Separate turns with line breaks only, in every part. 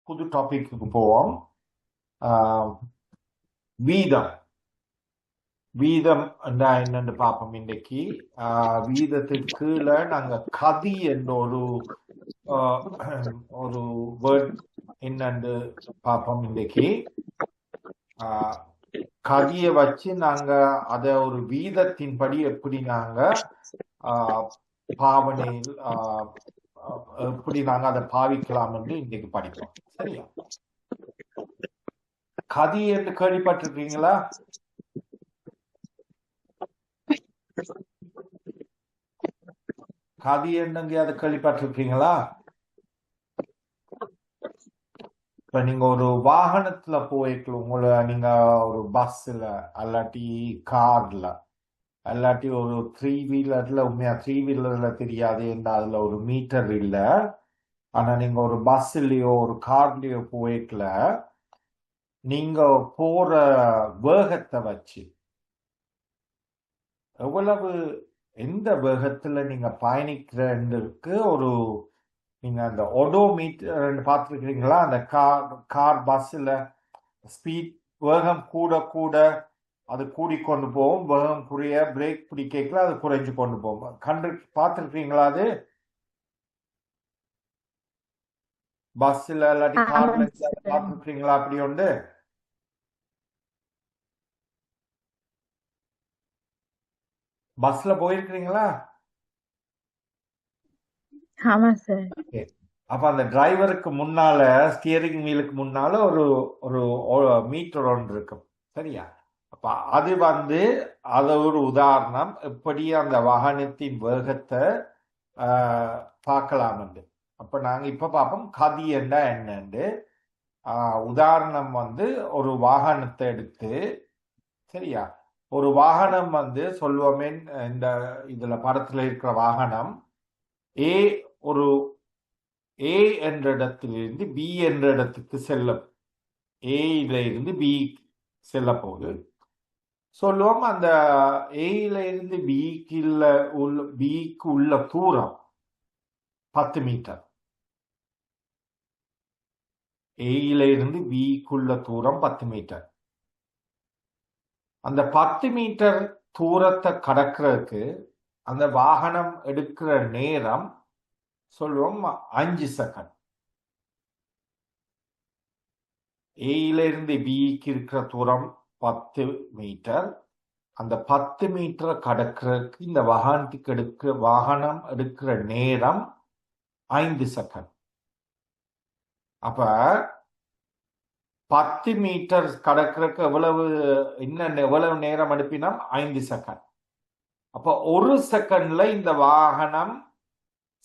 புது டாபிக்கு போவோம். வீதம் வீதம் என்னன்னு பார்ப்போம். இன்னைக்கு வீதத்துக்கு கீழே நாங்க கதி என்ற ஒரு வேர்ட் என்னன்னு பார்ப்போம். இன்னைக்கு கதியை வச்சு நாங்க அத ஒரு வீதத்தின்படி எப்படி நாங்க பாவனையில் எப்படி நாங்க அதை பாவிக்கலாம் என்று இன்னைக்கு படிப்போம். சரியா? கதி என்று கேள்விப்பட்டிருக்கீங்களா? கதி என்னங்க அதை கேள்விப்பட்டிருக்கீங்களா? இப்ப நீங்க ஒரு வாகனத்துல போய்க்கு நீங்க ஒரு பஸ்ல அல்லாட்டி கார்ல அல்லாட்டி ஒரு 3 வீலர்ல உண்மையா 3 வீலர்ல தெரியாது என்ன அதுல ஒரு மீட்டர் இல்ல. ஆனா நீங்க ஒரு பஸ்லயோ ஒரு கார்லயோ போய்க்கல நீங்க போற வேகத்தை வச்சு எவ்வளவு எந்த வேகத்துல நீங்க பயணிக்கிறதுக்கு நீங்க அந்த ஓடோமீட்டர் பார்த்துருக்கீங்களா? அந்த கார் பஸ்ல ஸ்பீட் வேகம் கூட கூட அது கூடிக்கொண்டு போகும். வேகம் குறைய பிரேக் பிடிக்கல அது குறைஞ்சு கொண்டு போகும். பார்த்துருக்கீங்களா? அது பஸ்ல இல்லாட்டி கார்ல பார்த்துருக்கீங்களா? அப்படி உண்டு. பஸ்ல போயிருக்கிறீங்களா?
ஆமா சார்.
அப்ப அந்த டிரைவருக்கு முன்னால ஸ்டியரிங் வீலுக்கு முன்னால ஒரு ஒரு மீட்டர் ஒன்று இருக்கும். சரியா? அப்ப அது அது ஒரு உதாரணம் எப்படி அந்த வாகனத்தின் வேகத்தை பார்க்கலாம். அப்ப நாங்க இப்ப பார்ப்போம் கதி என்னன்னு. உதாரணம் ஒரு வாகனத்தை எடுத்து, சரியா, ஒரு வாகனம் சொல்லுவோமே, இந்த இதுல படத்துல இருக்கிற வாகனம் ஏ ஒரு ஏ என்ற இடத்திலிருந்து பி என்ற இடத்துக்கு செல்லும். ஏல இருந்து பி செல்ல போகுது சொல்லுவோம். அந்த ஏல இருந்து பிக்கு உள்ள தூரம் 10 மீட்டர். ஏல இருந்து பிக்குள்ள தூரம் 10 மீட்டர். அந்த 10 மீட்டர் தூரத்தை கடக்கிறதுக்கு அந்த வாகனம் எடுக்கிற நேரம் சொல்லுவோம் 5 செகண்ட். ஏல இருந்து பிக்கு இருக்கிற தூரம் 10 மீட்டர். அந்த 10 மீட்டரை கடக்கிறதுக்கு இந்த வாகனம் எடுக்கிற நேரம் 5 செகண்ட். அப்ப 10 மீட்டர் கடக்கிறதுக்கு எவ்வளவு நேரம் எடுப்பினா 5 செகண்ட். அப்ப ஒரு செகண்ட்ல இந்த வாகனம்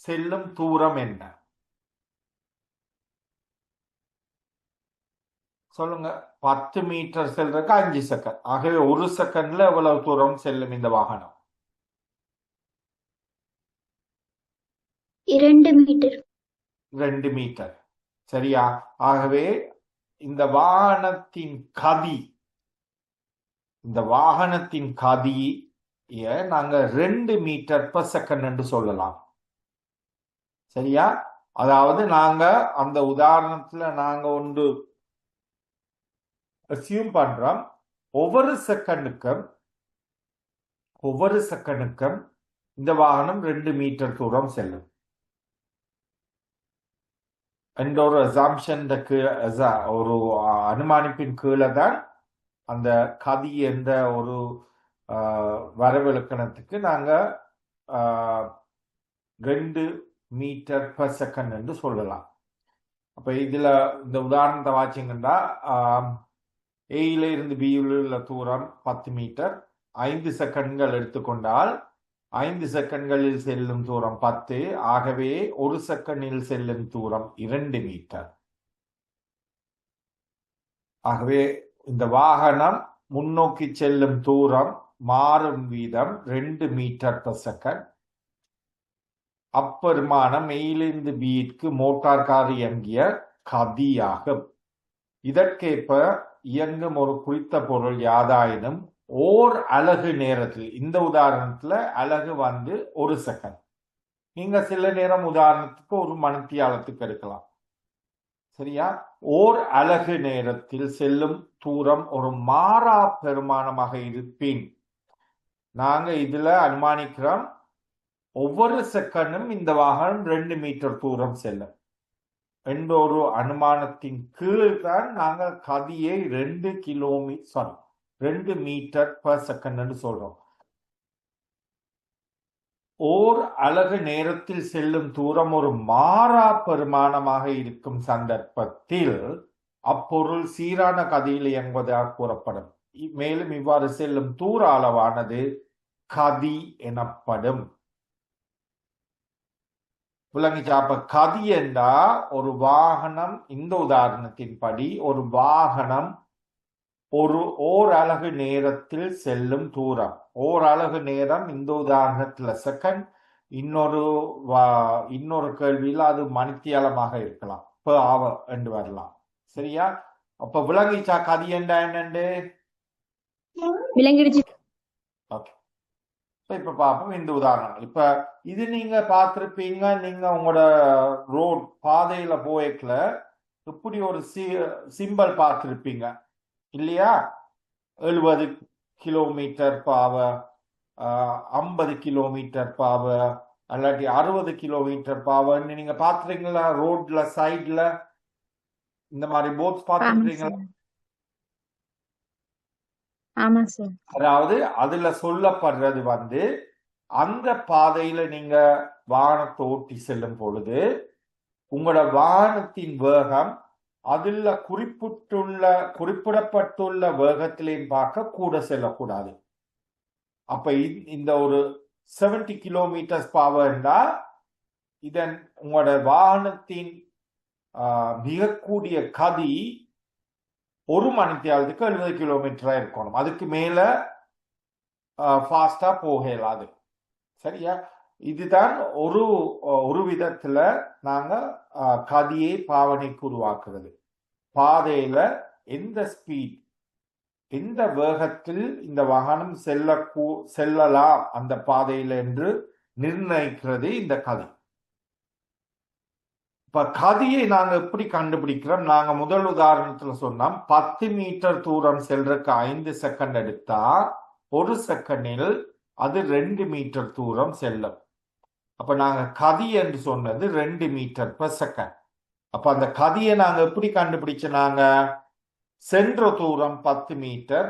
செல்லும் தூரம் என்ன சொல்லுங்க? 10 மீட்டர் செல்றதுக்கு 5 செகண்ட். ஆகவே ஒரு செகண்ட்ல எவ்வளவு தூரம் செல்லும் இந்த வாகனம்?
2 மீட்டர்.
2 மீட்டர். சரியா? ஆகவே இந்த வாகனத்தின் கதியை நாங்க 2 மீட்டர் per செகண்ட் என்று சொல்லலாம். சரியா? அதாவது நாங்க அந்த உதாரணத்துல நாங்க ஒன்று அசியூம் பண்றோம். ஒவ்வொரு செகண்டுக்கும் இந்த வாகனம் 2 மீட்டர் தூரம் செல்லும் என்ற ஒரு ஒரு அனுமானிப்பின் கீழே தான் அந்த கதி என்ற ஒரு வரவிலக்கணத்துக்கு நாங்க 2 மீட்டர் per செகண்ட் என்று சொல்லலாம். அப்ப இதுல இந்த உதாரணத்தை வாச்சிங்கன்னா ஏல இருந்து பியில் உள்ள தூரம் 10 மீட்டர். 5 செகண்ட்கள் எடுத்துக்கொண்டால் 5 செகண்ட்களில் செல்லும் தூரம் 10. ஆகவே ஒரு செகண்டில் செல்லும் தூரம் 2 மீட்டர். ஆகவே இந்த வாகனம் முன்னோக்கி செல்லும் தூரம் மாறும் வீதம் 2 மீட்டர் per செகண்ட். அப்பெருமானம் ஏலிருந்து பிக்கு மோட்டார் கார் இயங்கிய கதியாகும். இதற்கேற்ப இயங்கும் ஒரு குறித்த பொருள் யாதாயினும் ஓர் அலகு நேரத்தில், இந்த உதாரணத்துல அலகு 1 செகண்ட். நீங்க சில நேரம் உதாரணத்துக்கு ஒரு மணித்தியாலத்துக்கு எடுக்கலாம். சரியா? ஓர் அலகு நேரத்தில் செல்லும் தூரம் ஒரு மாறா பெருமானமாக இருப்பின் நாங்க இதுல அனுமானிக்கிறோம் ஒவ்வொரு செகண்டும் இந்த வாகனம் 2 மீட்டர் தூரம் செல்லும் என்ற ஒரு அனுமானத்தின் கீழ் தான் நாங்கள் கதியை 2 மீட்டர் per செகண்ட் சொல்றோம். ஓர் அலகு நேரத்தில் செல்லும் தூரம் ஒரு மாறா பெருமானமாக இருக்கும் சந்தர்ப்பத்தில் அப்பொருள் சீரான கதியில் இயங்குவதாக கூறப்படும். மேலும் இவ்வாறு செல்லும் தூர அளவானது கதி எனப்படும். விளங்கிச்சா? அப்ப கதி என்றா ஒரு வாகனம், இந்த உதாரணத்தின்படி ஒரு வாகனம் ஓர் அலகு நேரத்தில் செல்லும் தூரம். ஓர் அலகு நேரம் இந்த உதாரணத்துல செகண்ட், இன்னொரு கேள்வியில் அது மணித்தியாலமாக இருக்கலாம், per hour என்று வரலாம். சரியா? அப்ப விளங்கிச்சா கதி என்றா என்னண்டு?
விளங்கிடுச்சு.
ஓகே, இப்ப பார்ப்போம் இந்த உதாரணம். இப்ப இது நீங்க பார்த்திருப்பீங்க, நீங்க உங்களோட ரோட் பாதையில போய்க்கல இப்படி ஒரு சிம்பல் பார்த்திருப்பீங்க இல்லையா? 70 கிலோமீட்டர் பாவர், 50 கிலோமீட்டர் பாவர், அல்லாட்டி 60 கிலோமீட்டர் பாவர்ன்னு நீங்க பாத்துறீங்களா? ரோட்ல சைட்ல இந்த மாதிரி போர்ட்ஸ் பாத்துருக்கீங்களா?
ஆமா சார்.
அதாவது அதுல சொல்லப்படுறது அந்த பாதையில நீங்க வாகனத்தை ஓட்டி செல்லும் பொழுது உங்களோட வாகனத்தின் வேகம் அதுல குறிப்பிடப்பட்டுள்ள வேகத்திலையும் பார்க்க கூட செல்லக்கூடாது. அப்ப இந்த ஒரு 70 கிலோமீட்டர்ஸ் பாவர்னா இதன் உங்களோட வாகனத்தின் மிக கூடிய கதி ஒரு மணித்தியாலத்துக்கு 70 கிலோமீட்டரா இருக்கணும். அதுக்கு மேல ஃபாஸ்டா போக இயலாது. சரியா? இதுதான் ஒரு விதத்துல நாங்க கதியை பாவனைக்கு உருவாக்குறது. பாதையில எந்த ஸ்பீட், எந்த வேகத்தில் இந்த வாகனம் செல்லலாம் அந்த பாதையில என்று நிர்ணயிக்கிறது இந்த கதி. இப்ப கதியை நாங்க எப்படி கண்டுபிடிக்கிறோம்? நாங்க முதல் உதாரணத்துல சொன்னோம் 10 மீட்டர் தூரம் செல்றதுக்கு 5 செகண்ட் எடுத்தா ஒரு செகண்டில் அது 2 மீட்டர் தூரம் செல்லும். அப்ப நாங்க கதி என்று சொன்னது 2 மீட்டர் per செகண்ட். அப்ப அந்த கதியை நாங்க எப்படி கண்டுபிடிச்ச? நாங்க சென்ற தூரம் 10 மீட்டர்,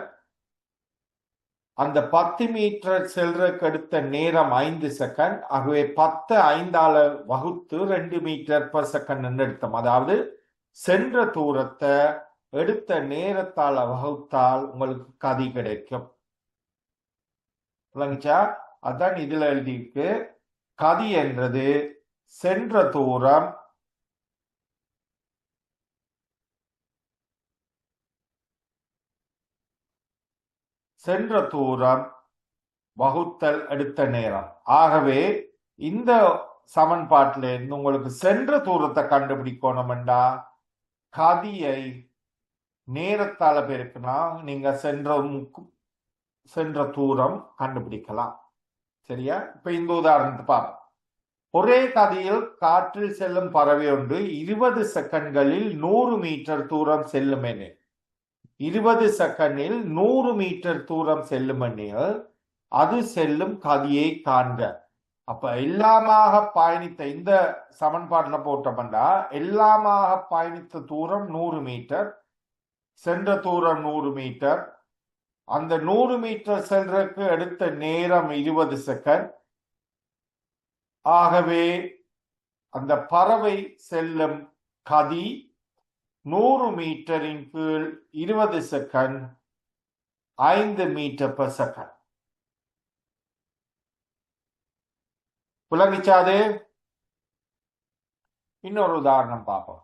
அந்த 10 மீட்டர் செல்றதுக்கு எடுத்த நேரம் 5 செகண்ட். ஆகவே 10 5ஆல வகுத்து 2 மீட்டர் per செகண்ட் எடுத்தோம். அதாவது சென்ற தூரத்தை எடுத்த நேரத்தால வகுத்தால் உங்களுக்கு கதி கிடைக்கும். விளங்குச்சா? அதான் இதுல எழுதியிருக்கு. கதி என்றது சென்ற தூரம் வகுத்தல் எடுத்த நேரம். ஆகவே இந்த சமன்பாட்டில இருந்து உங்களுக்கு சென்ற தூரத்தை கண்டுபிடிக்கணும்டா கதியை நேரத்தால பெருக்கினா நீங்க சென்ற தூரம் கண்டுபிடிக்கலாம். சரியா? இப்ப இந்த உதாரணத்தை பாருங்க. ஒரே கதியில் காற்றில் செல்லும் பறவை ஒன்று 20 செகண்ட்களில் 100 மீட்டர் தூரம் செல்லும் எனில் 20 செகண்டில் 100 மீட்டர் தூரம் செல்லும் எனில் அது செல்லும் கதியை காண்க. அப்ப எல்லாமாக பயணித்த இந்த சமன்பாட்டில் போட்டோம்னா எல்லாமாக பயணித்த தூரம் 100 மீட்டர், சென்ற தூரம் 100 மீட்டர், அந்த 100 மீட்டர் செல்றதுக்கு எடுத்த நேரம் 20 செகண்ட். ஆகவே அந்த பறவை செல்லும் கதி 100 மீட்டரின் கீழ் 20 செகண்ட் 5 மீட்டர் per செகண்ட். புலங்கிச்சாது? இன்னொரு உதாரணம் பார்ப்போம்.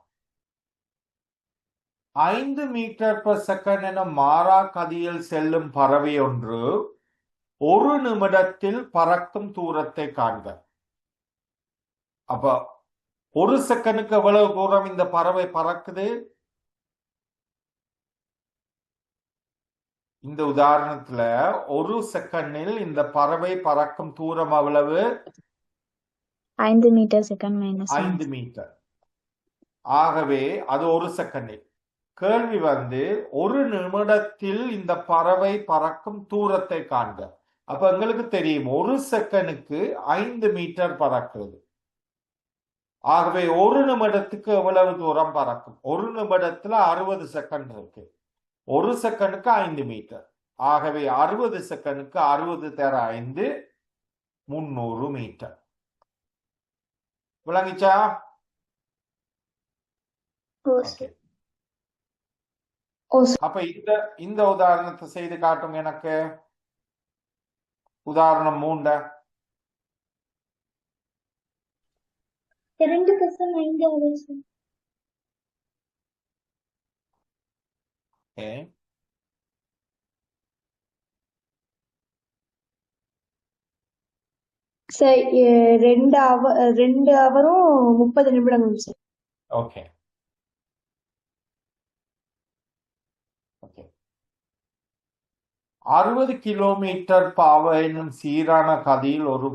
5 மீட்டர் per செகண்ட் என மாறா கதியில் செல்லும் பறவை ஒன்று ஒரு நிமிடத்தில் பறக்கும் தூரத்தை காண்க. அப்ப ஒரு செகண்டுக்கு எவ்வளவு தூரம் இந்த பறவை பறக்குது? இந்த உதாரணத்துல ஒரு செகண்டில் இந்த பறவை பறக்கும் தூரம் அவ்வளவு?
5 மீட்டர் செகண்ட் மைனஸ்
5 மீட்டர். ஆகவே அது ஒரு செகண்டில். கேள்வி வந்து ஒரு நிமிடத்தில் இந்த பறவை பறக்கும் தூரத்தை காண்க. அப்ப எங்களுக்கு தெரியும் ஒரு செகண்டுக்கு 5 மீட்டர் பறக்கிறது. ஆகவே ஒரு நிமிடத்துக்கு எவ்வளவு தூரம் பறக்கும்? ஒரு நிமிடத்துல 60 செகண்ட் இருக்கு. ஒரு செகண்டுக்கு 5 மீட்டர். ஆகவே 60 செகண்டுக்கு 60 தர 5 300 மீட்டர். விளங்கிச்சா?
ஓ
ஓகே.
சார். ஓ சார்.
அப்ப இந்த உதாரணத்தை செய்து காட்டும் எனக்கு. உதாரணம் 3.
2.5 ஆகும் சார்.
ஓகே.
சார் 2 ஹவரும் 30 நிமிடங்கள் சார்.
ஓகே. ஓகே. 60 கிலோமீட்டர் பாவை என்னும் சீரான கதியில் ஒரு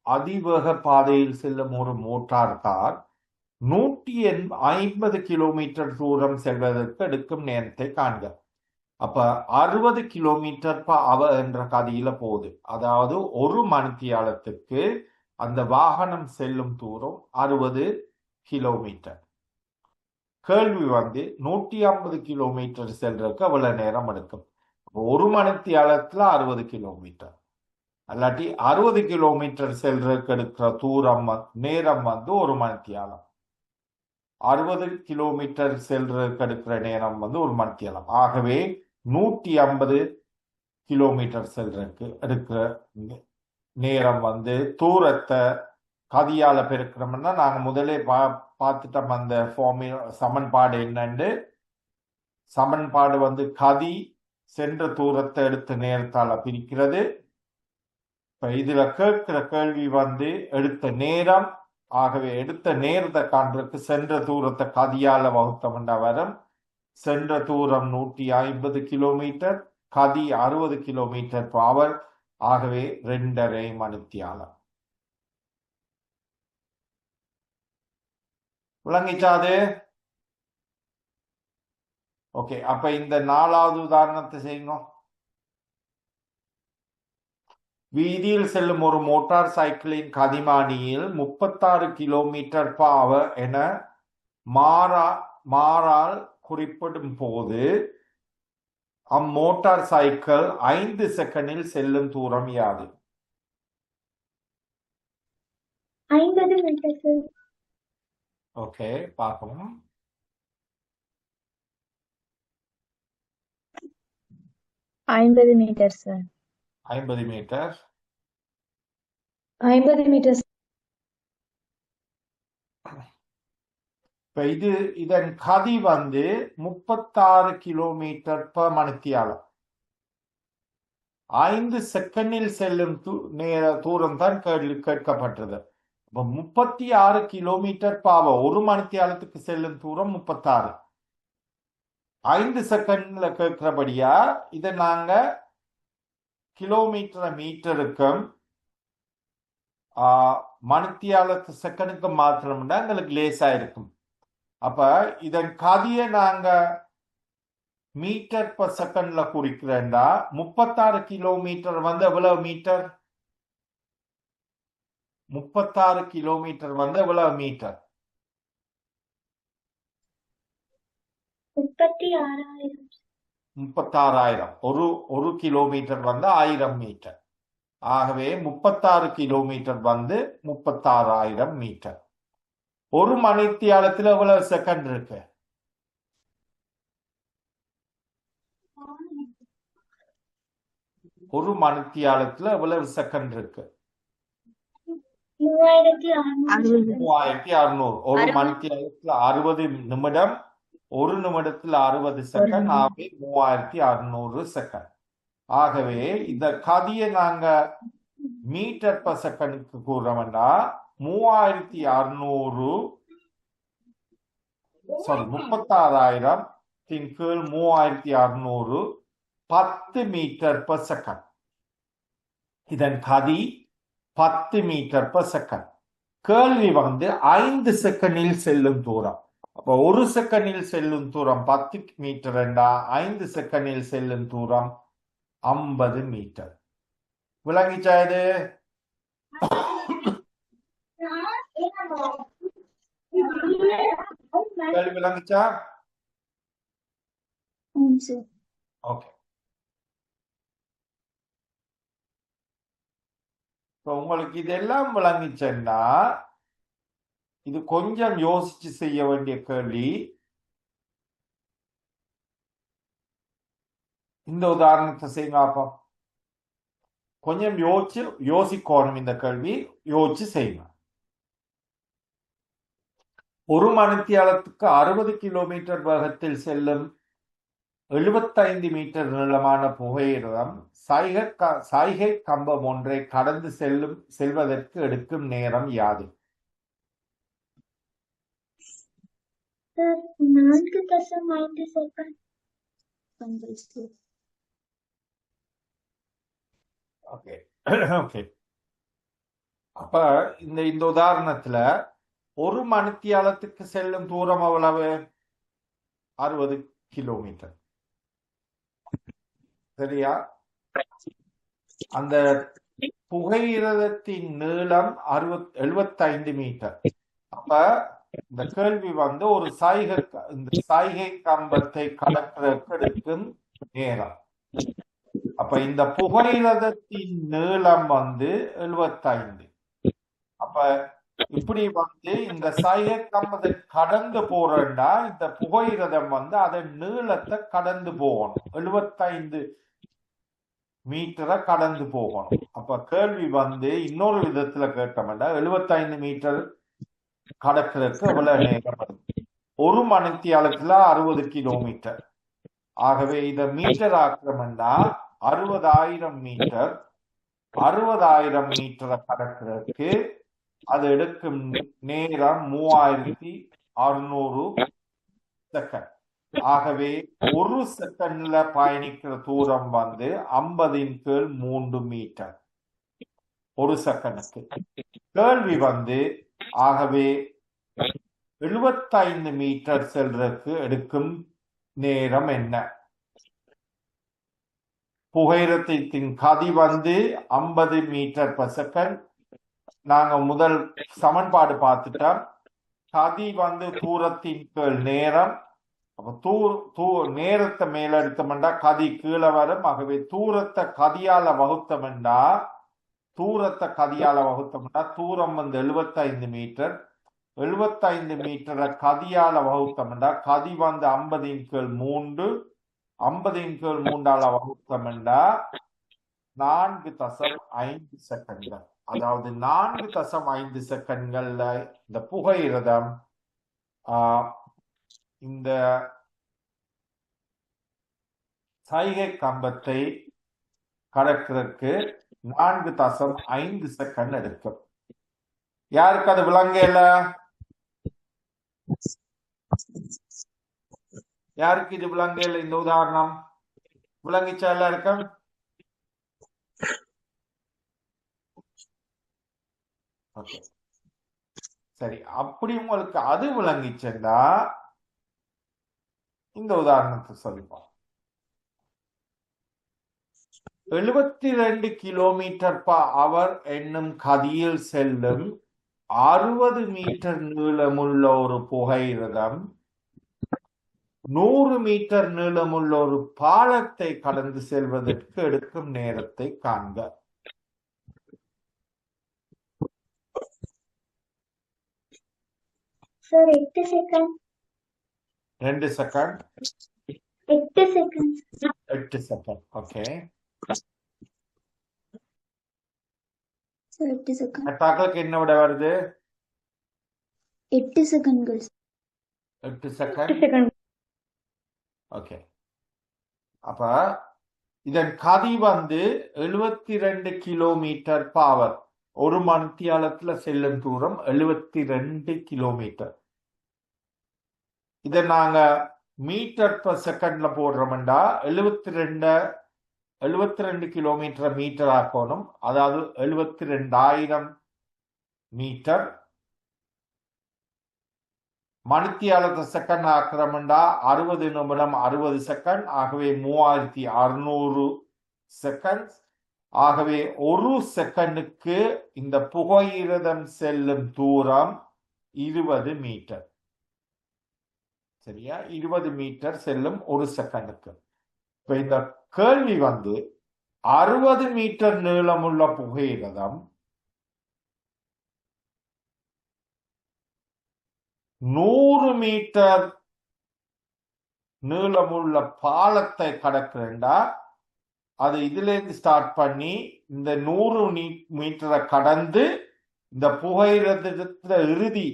அதிவேக பாதையில் செல்லும் ஒரு மோட்டார் கார் 150 கிலோமீட்டர் தூரம் செல்வதற்கு எடுக்கும் நேரத்தை காண்க. அப்ப 60 கிலோமீட்டர் அவர் என்ற கதியில போகுது. அதாவது ஒரு மணித்தியாலத்துக்கு அந்த வாகனம் செல்லும் தூரம் 60 கிலோமீட்டர். கேள்வி வந்து 150 கிலோமீட்டர் செல்றதுக்கு அவ்வளவு நேரம் எடுக்கும். ஒரு மணித்தியாலத்துல 60 கிலோமீட்டர் அல்லாட்டி 60 கிலோமீட்டர் செல்றதுக்கு எடுக்கிற தூரம் நேரம் வந்து ஒரு மணித்தியாலம். 60 கிலோமீட்டர் செல்றதுக்கு எடுக்கிற நேரம் வந்து ஒரு மணித்தியாலம். ஆகவே 150 கிலோமீட்டர் செல்றதுக்கு எடுக்கிற நேரம் வந்து தூரத்தை கதியால பெருக்கிறோம்னா நாங்க முதலே பார்த்துட்டோம் அந்த சமன்பாடு என்னன்னு. சமன்பாடு வந்து கதி சென்ற தூரத்தை எடுத்த நேரத்தால பிரிக்கிறது. இப்ப இதுல கேட்கிற கேள்வி வந்து எடுத்த நேரம். ஆகவே எடுத்த நேரத்தை காண்றதுக்கு சென்ற தூரத்தை கதியால வகுத்தோம்னா வரும். சென்ற தூரம் 150 கிலோமீட்டர், கதி 60 கிலோமீட்டர் பவர். ஆகவே 2.5 மணித்தியாலம். விளங்கிச்சாது? ஓகே. அப்ப இந்த 4வது உதாரணத்தை செய்யுங்க. வீதியில் செல்லும் ஒரு மோட்டார் சைக்கிளின் கதிமானியில் 36 கிலோமீட்டர் பவர் என மாறால் குறிப்பிடும் போது அம்மோட்டார் சைக்கிள் 5 செகண்டில் செல்லும் தூரம் யாது?
50 மீட்டர்.
ஓகே, பார்க்கலாம்.
50 மீட்டர் சார்.
50 மீட்டர்.
50 மீட்டர்.
இப்ப இதன் கதி வந்து 36 கிலோமீட்டர் பர் மணித்தியாலம். 5 செகண்டில் செல்லும் தூரம் தான் கேட்கப்பட்டது. இப்ப 36 கிலோமீட்டர் பாவ ஒரு மணித்தியாலத்துக்கு செல்லும் தூரம் 36. 5 செகண்ட்ல கேட்கிறபடியா இதை நாங்க கிலோமீட்டர் மீட்டருக்கும் மணித்தியாலத்து செகண்டுக்கு மாத்திரம்னா எங்களுக்கு லேசா இருக்கும். அப்ப இதன் கதியை நாங்க மீட்டர் பர் செகண்ட்ல குறிக்கிறேன்டா 36 கிலோமீட்டர் வந்து எவ்வளவு மீட்டர்? 36 கிலோமீட்டர் வந்து எவ்வளவு மீட்டர்? 36,000. ஒரு கிலோமீட்டர் வந்து 1000 மீட்டர். ஆகவே 36 கிலோமீட்டர் வந்து 36,000 மீட்டர். ஒரு மணித்தியாலத்துல எவ்வளவு செகண்ட் இருக்கு? ஒரு மணித்தியாலத்துல எவ்வளவு செகண்ட் இருக்கு? 3600. ஒரு மணித்தியாலத்துல 60 நிமிடம். ஒரு நிமிடத்துல 60 செகண்ட். ஆகவே 3600 செகண்ட். ஆகவே இந்த கதியை நாங்க மீட்டர் பர் செகண்டுக்கு கூறுறோம்னா 3600 36,000 கீழ் 3600 10 மீட்டர் பர் செகண்ட். இதன் கதி 10 மீட்டர் பர் செகண்ட். கேள்வி வந்து 5 செகண்டில் செல்லும் தூரம். அப்போ 1 செகண்டில் செல்லும் தூரம் 10 மீட்டர் என்றா 5 செகண்டில் செல்லும் தூரம் 50 மீட்டர். விளங்கிச்சா இது? கேள்வி விளங்கிச்சா? ஓகே. இப்போ உங்களுக்கு இதெல்லாம் விளங்கிச்சேன்னா இது கொஞ்சம் யோசிச்சு செய்ய வேண்டிய கேள்வி. இந்த உதாரணத்தை செய்யுங்க அப்போ. கொஞ்சம் யோசிக்கணும். இந்த கேள்வி யோசிச்சு செய்யுங்க. ஒரு மணித்தியாலத்துக்கு 60 கிலோமீட்டர் வேகத்தில் செல்லும் 75 மீட்டர் நீளமான புகையிரதம் சாய்கை கம்பம் ஒன்றை கடந்து செல்வதற்கு எடுக்கும் நேரம் யாது?
4.5 செகண்ட்.
Okay okay. அப்ப இந்த உதாரணத்துல ஒரு மணித்தியாலத்துக்கு செல்லும் தூரம் எவ்வளவு? 60 கிலோமீட்டர். சரியா? அந்த புகையிரதத்தின் நீளம் 75 மீட்டர். அப்ப இந்த கேள்வி ஒரு சாய்கை கம்பத்தை கடக்கிறதுக்கு எடுக்கும் நேரம். அப்ப இந்த புகையிரதத்தின் நீளம் 75. அப்ப இப்படி இந்த சாய்கை கம்பத்தை கடந்து போறேன்னா இந்த புகையிரதம் அதன் நீளத்தை கடந்து போகணும். 75 மீட்டரை கடந்து போகணும். அப்ப கேள்வி இன்னொரு விதத்துல கேட்டோம்னா 75 மீட்டர் கடக்கிறதுக்கு எவ்வளவு நேரம்? ஒரு மணித்தியாலத்துல 60 கிலோமீட்டர். ஆகவே இதை மீட்டர் ஆக்கிறோம்னா 60,000 மீட்டர். 60,000 மீட்டரை கடக்கிறதுக்கு அது எடுக்கும் நேரம் 3600 செகண்ட். ஆகவே ஒரு செகண்ட்ல பயணிக்கிற தூரம் 50/3 மீட்டர் ஒரு செகண்டுக்கு. கேள்வி ஆகவே 75 மீட்டர் செல்றதுக்கு எடுக்கும் நேரம் என்ன? புகையிரதத்தின் கதி 50 மீட்டர் per செகண்ட். நாங்க முதல் சமன்பாடு பார்த்துட்டோம். கதி தூரத்தின் கீழ் நேரம். அப்ப நேரத்தை மேல எடுத்தோம்னா கதி கீழே வரும். ஆகவே தூரத்தை கதியால வகுத்தோம்னா தூரம் 75 மீட்டர். 75 மீட்டரை கதியால வகுத்தோம்னா கதி 50/3. 50/3 வகுத்தோம்னா 4.5 செகண்ட்கள். அதாவது 4.5 செகண்ட்கள்ல இந்த புகையிரதம் இந்த சாய்கை கம்பத்தை கடக்கிறதுக்கு 4.5 செகண்ட் எடுக்கும். யாருக்கு அது விளங்கல? யாருக்கு இது விளங்கல? இந்த உதாரணம் விளங்கிச்சா எல்லாருக்கும்? ஓகே, சரி. அப்படி உங்களுக்கு அது விளங்கிச்சா இந்த உதாரணத்தை சொல்லிப்போம். 72 கிலோமீட்டர் பவர் என்னும் கதியில் செல்லும் 60 மீட்டர் நீளமுள்ள ஒரு புகையிரதம் 100 மீட்டர் நீளமுள்ள ஒரு பாலத்தை கடந்து செல்வதற்கு எடுக்கும் நேரத்தை காண்க.
Sir 8 second.
2 second.
8 second.
8 second. Okay.
Sir 8 second.
அட்டாக்களுக்கு என்ன விட வருது?
8 செகண்ட்கள்.
8 செகண்ட். ஓகே. அப்ப இதன் கதி 72 கிலோமீட்டர் பவர். ஒரு மணித்தியாலத்துல செல்லும் தூரம் 72 கிலோமீட்டர். இதை நாங்க மீட்டர் per செகண்ட்ல போடுறோம்டா 72 கிலோமீட்டர் மீட்டர் ஆக்கணும். அதாவது 72,000 மீட்டர். மணித்தியாலத்தை செகண்ட் ஆக்கிரமண்டா 60 நிமிடம் 60 செகண்ட், ஆகவே 3600 செகண்ட். ஆகவே ஒரு செகண்டுக்கு இந்த புகையிரதம் செல்லும் தூரம் 20 மீட்டர். சரியா? 20 மீட்டர் செல்லும் ஒரு செகண்டுக்கு. இப்ப இந்த கேள்வி 60 மீட்டர் நீளமுள்ள புகையிரதம் 100 மீட்டர் நீளமுள்ள பாலத்தை கடக்கிறேன்டா, அது இதுல இருந்து ஸ்டார்ட் பண்ணி இந்த 100 மீட்டரை கடந்து இந்த புகையிரதத்துல இறுதி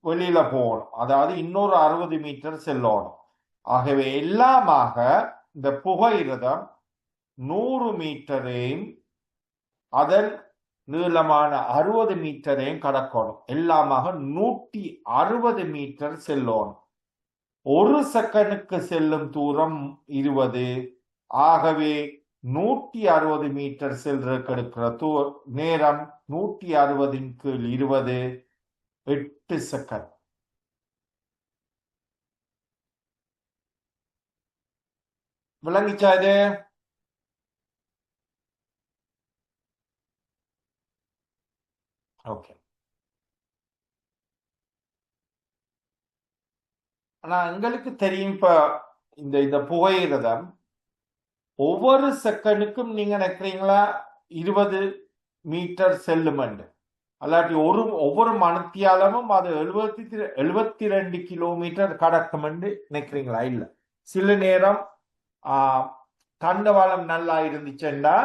வெளியில போகணும். அதாவது இன்னொரு 60 மீட்டர் செல்லணும். ஆகவே எல்லாமாக இந்த புகையிரதம் 100 மீட்டரையும் அதன் நீளமான 60 மீட்டரையும் கடக்கணும். எல்லாமாக 160 மீட்டர் செல்லணும். ஒரு செகண்டுக்கு செல்லும் தூரம் 20. ஆகவே 160 மீட்டர் செல்றதுக்கு எடுக்கிற நேரம் 160 கீழ் 20 8 செகண்ட். விளங்கிச்சா இது? ஓகே. ஆனா எங்களுக்கு தெரியும், இப்ப இந்த புகையிரதம் ஒவ்வொரு செகண்டுக்கும் நீங்க நினைக்கிறீங்களா 20 மீட்டர் செல்லுமண்டு, அல்லாட்டி ஒவ்வொரு மணித்தியாலமும் அது 72 கிலோமீட்டர் கடக்குமென்று நினைக்கிறீங்களா? இல்ல. சில நேரம் தண்டவாளம் நல்லா இருந்துச்சுன்னா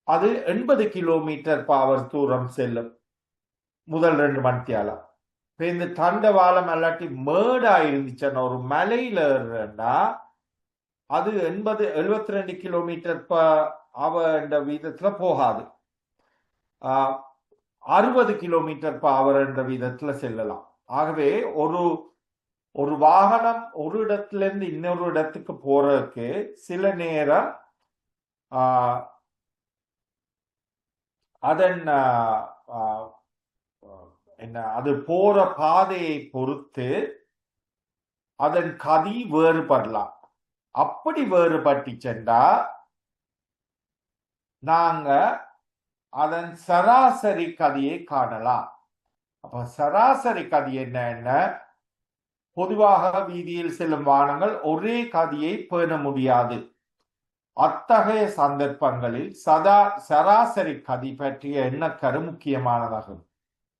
அது 80 கிலோமீட்டர் பவர் தூரம் செல்லும் முதல் 2 மணித்தியாலம். இப்ப இந்த தண்டவாளம் அல்லாட்டி மேடா இருந்துச்சுன்னா ஒரு மலையில ஏறுறா அது 72 கிலோமீட்டர் என்ற வீதத்துல போகாது. 60 கிலோமீட்டர் பவர் என்ற வீதத்துல செல்லலாம். ஆகவே ஒரு வாகனம் ஒரு இடத்துல இருந்து இன்னொரு இடத்துக்கு போறதுக்கு சில நேரம் அதன் அது போற பாதையை பொறுத்து அதன் கதி வேறுபடலாம். அப்படி வேறுபட்டு சென்றா நாங்க அதன் சராசரி கதியை காணலாம். அப்ப சராசரி கதி என்ன? பொதுவாக வீதியில் செல்லும் வாகனங்கள் ஒரே கதியை பேண முடியாது. அத்தகைய சந்தர்ப்பங்களில் சராசரி கதி பற்றிய எண்ணக்கரு முக்கியமானதாகும்.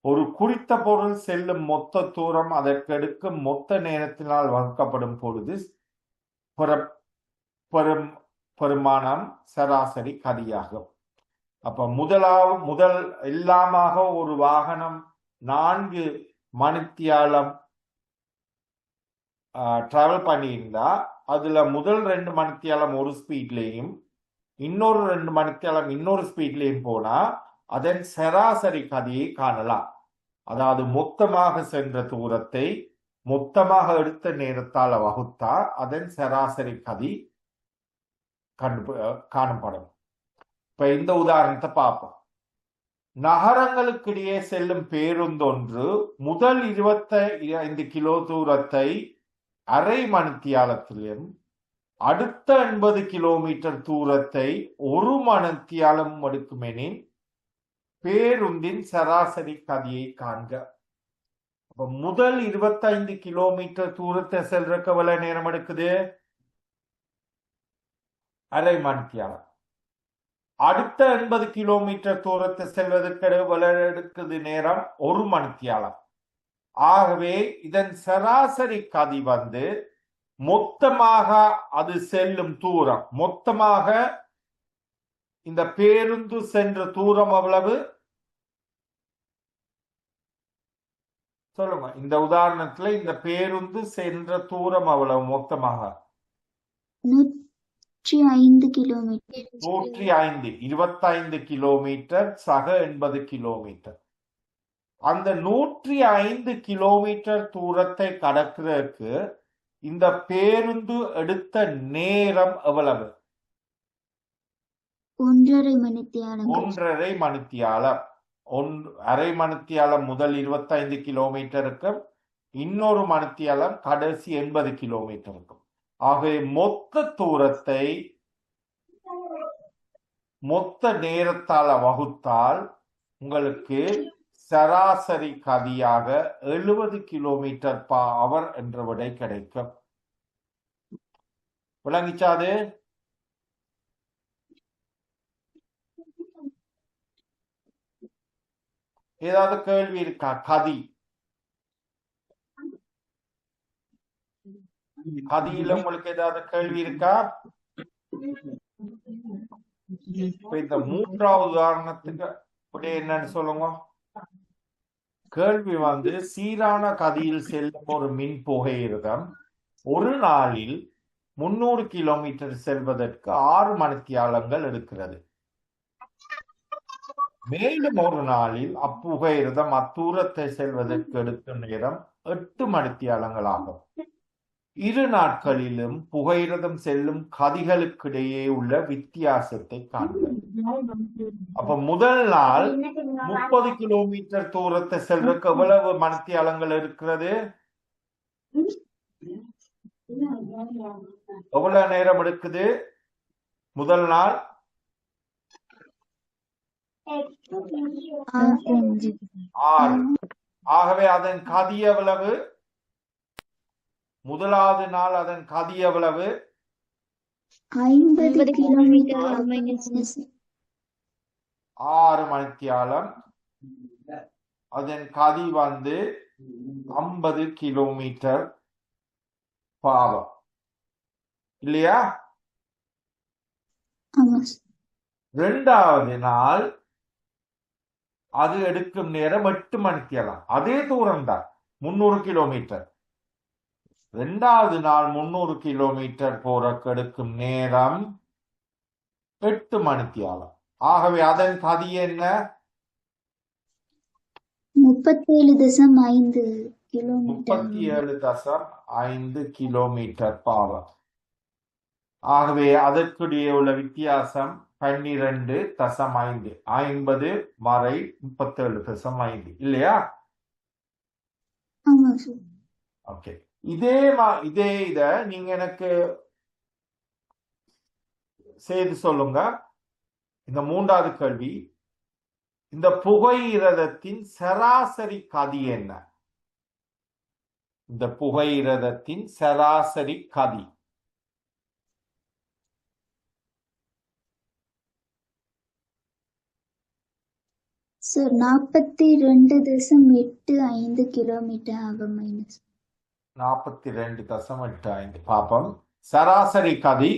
ஒரு குறித்த பொருள் செல்லும் மொத்த தூரம் அதற்கு எடுக்கும் மொத்த நேரத்தினால் வகுக்கப்படும் பொழுது பெருமானம் சராசரி கதியாகும். அப்ப முதல் எல்லாமாக ஒரு வாகனம் 4 மணித்தியாலம் டிராவல் பண்ணியிருந்தா அதுல முதல் 2 மணித்தியாலம் ஒரு ஸ்பீட்லையும் இன்னொரு 2 மணித்தியாலம் இன்னொரு ஸ்பீட்லையும் போனா அதன் சராசரி கதியை காணலாம். அதாவது மொத்தமாக சென்ற தூரத்தை மொத்தமாக எடுத்த நேரத்தால வகுத்தா அதன் சராசரி கதி காணப்படும். இப்ப இந்த உதாரணத்தை பார்ப்போம். நகரங்களுக்கிடையே செல்லும் பேருந்தொன்று முதல் 25 கிலோ தூரத்தை அரை மணித்தியாலத்திலும் அடுத்த 80 கிலோமீட்டர் தூரத்தை 1 மணித்தியாலம் எடுக்குமெனின் பேருந்தின் சராசரி கதியை காண்க. அப்ப முதல் 25 கிலோமீட்டர் தூரத்தை செல்றதுக்கு எவ்வளவு நேரம் எடுக்குது? அரை மணித்தியாலம். அடுத்த 80 கிலோமீட்டர் தூரத்தை செல்வதற்கு எவ்வளவு எடுக்குது நேரம்? 1 மணித்தியாலம். ஆகவே இதன் சராசரி கதி மொத்தமாக அது செல்லும் தூரம், மொத்தமாக இந்த பேருந்து சென்ற தூரம் எவ்வளவு சொல்லுங்க? இந்த உதாரணத்துல இந்த பேருந்து சென்ற தூரம் எவ்வளவு மொத்தமாக?
105 கிலோமீட்டர்.
105. 25 கிலோமீட்டர் சக 80 கிலோமீட்டர். அந்த 105 கிலோமீட்டர் தூரத்தை கடக்கிறதுக்கு இந்த பேருந்து எடுத்த நேரம் எவ்வளவு?
1.5 மணித்தியாலம்.
1.5 மணித்தியாலம். அரை மணித்தியாலம் முதல் 25 கிலோமீட்டருக்கும் இன்னொரு மணித்தியாலம் கடைசி 80 கிலோமீட்டருக்கும். ஆகவே மொத்த தூரத்தை மொத்த நேரத்தால வகுத்தால் உங்களுக்கு சராசரி கதியாக 70 கிலோமீட்டர் அவர் என்ற விடை கிடைக்கும். விளங்கிச்சாது? ஏதாவது கேள்வி இருக்கா? கதியில உங்களுக்கு ஏதாவது கேள்வி இருக்கா? இந்த மூன்றாவது உதாரணத்துக்கு என்னன்னு சொல்லுங்க. கேள்வி சீரான கதியில் செல்லும் ஒரு மின் புகையிரதம் ஒரு நாளில் 300 கிலோமீட்டர் செல்வதற்கு 6 மணித்தியாலங்கள் எடுக்கிறது. மேலும் ஒரு நாளில் அப்புகையிரதம் அத்தூரத்தை செல்வதற்கு எடுக்கும் நேரம் 8 மணித்தியாலங்கள் ஆகும். இரு நாட்களிலும் புகையிரதம் செல்லும் கதிகளுக்கிடையே உள்ள வித்தியாசத்தை காண்க. அப்ப முதல் நாள் 30 கிலோமீட்டர் தூரத்தை செல்றதுக்கு எவ்வளவு மணித்தியாலங்கள் இருக்கிறது? எவ்வளவு நேரம் எடுக்குது முதல் நாள்? 6. ஆகவே அதன் கதி எவ்வளவு? முதலாவது நாள் அதன் கதி எவ்வளவு?
50 கிலோமீட்டர்.
6 மணித்தியாலம். அதன் கதி 50 கிலோமீட்டர் பாவம் இல்லையா? இரண்டாவது நாள் அது எடுக்கும் நேரம் 8 மணித்தியாலம். அதே தூரம் தான், 300 கிலோமீட்டர். இரண்டாவது நாள் 300 கிலோமீட்டர் போறக்கு எடுக்கும் நேரம் 8 மணித்தியாலம். ஆகவே அதன் கதி என்ன?
37.5 கிலோமீட்டர்.
37.5 கிலோமீட்டர் பாவம். ஆகவே அதற்குடைய உள்ள வித்தியாசம் 12.5. 50 மறை 37.5 இல்லையா? ஓகே. இதே இத நீங்க எனக்கு செய்து சொல்லுங்க. இந்த மூன்றாவது கேள்வி, இந்த புகையிரதத்தின் சராசரி கதி என்ன? இந்த புகையிரதத்தின் சராசரி கதி
சார் 42.85 கிலோமீட்டர் ஆகும்.
42.85 பாப்போம். சராசரி கதி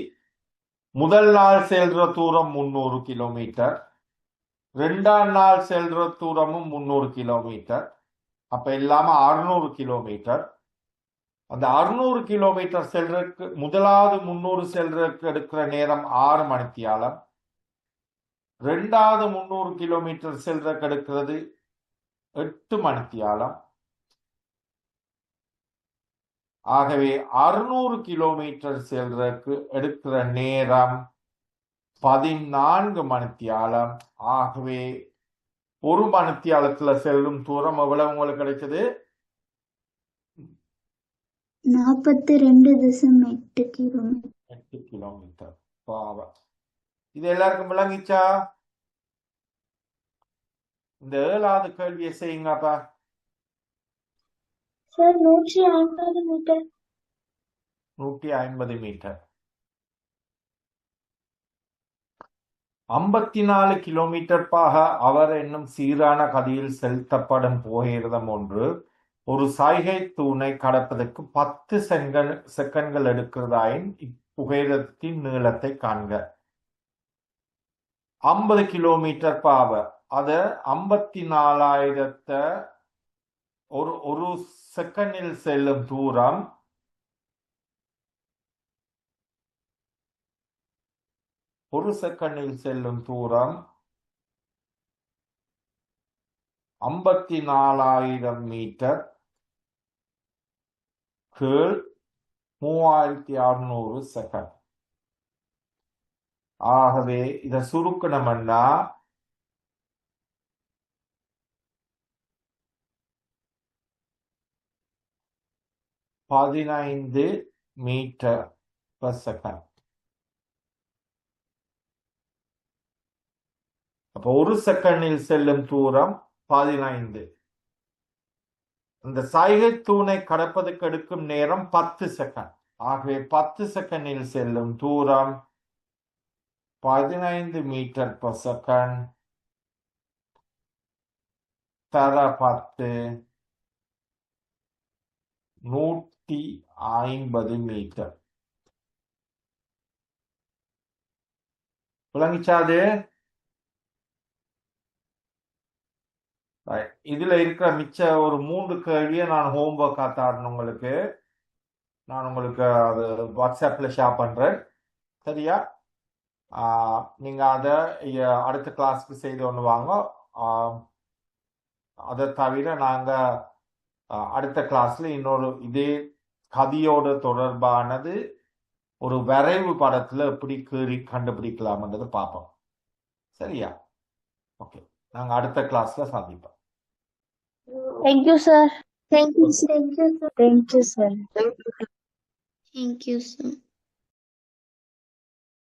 முதல் நாள் செல்ற தூரம் 300 கிலோமீட்டர், ரெண்டாம் நாள் செல்ற தூரமும் 300 கிலோமீட்டர். அப்ப இல்லாம 600 கிலோமீட்டர். அந்த 600 கிலோமீட்டர் செல்றதுக்கு முதலாவது 300 செல்றதுக்கு எடுக்கிற நேரம் 6 மணித்தியாலம். ரெண்டாவது 300 கிலோமீட்டர் செல்றதுக்கு எடுக்கிறது 8 மணித்தியாலம். ஆகவே 600 கிலோமீட்டர் செல்றதுக்கு எடுக்கிற நேரம் 14 மணித்தியாலம். ஆகவே ஒரு மணித்தியாலத்துல செல்லும் தூரம் எவ்வளவு உங்களுக்கு கிடைச்சது?
42.8 கிலோமீட்டர்.
8 கிலோமீட்டர் பாவம். இது எல்லாருக்கும் விளங்கிச்சா? இந்த 7வது கேள்வியை செய்யுங்கப்பா.
Sir 150 metre.
150 மீட்டர். 54 கிலோமீட்டர் அவர் என்னும் சீரான கதியில் செலுத்தப்படும் புகையிரதம் ஒன்று ஒரு சாய்கை தூணை கடப்பதற்கு 10 செகண்ட்கள் எடுக்கிறதாயின் இப்புகையிரதத்தின் நீளத்தை காண்க. 50 கிலோமீட்டர் அத 54,000 ஒரு செகண்டில் செல்லும் தூரம் ஒரு செகண்டில் செல்லும் தூரம் 54,000 மீட்டர் கீழ் 3600 செகண்ட். ஆகவே இதை சுருக்கணும்னா 15 மீட்டர் பர் செகண்ட். அப்போ ஒரு செகண்டில் செல்லும் தூரம் 15. இந்த சைகை தூணை கடப்பதற்கு எடுக்கும் நேரம் 10 செகண்ட். ஆகவே 10 செகண்டில் செல்லும் தூரம் 15 மீட்டர் பர் செகண்ட் தர 10 150 மீட்டர். விளங்கிச்சாது? இதுல இருக்கிற மிச்ச ஒரு 3 கேள்வியை நான் ஹோம்ஒர்க் காத்தாடணும் உங்களுக்கு. நான் உங்களுக்கு அது வாட்ஸ்அப்ல ஷேர் பண்றேன். சரியா? நீங்க அதை அடுத்த கிளாஸ்க்கு செய்து கொண்டு வாங்க. அதை தவிர நாங்க அடுத்த கிளாஸ்ல இன்னொரு இதே கதியோட தொடர்பானது ஒரு வரைவு படத்துல எப்படி கண்டுபிடிக்கலாம்ன்றதை பார்ப்போம். சரியா? ஓகே, நாங்க அடுத்த கிளாஸ்ல சந்திப்போம்.
Thank you, sir.
Thank you, sir.
Thank you, sir.
Thank you, sir.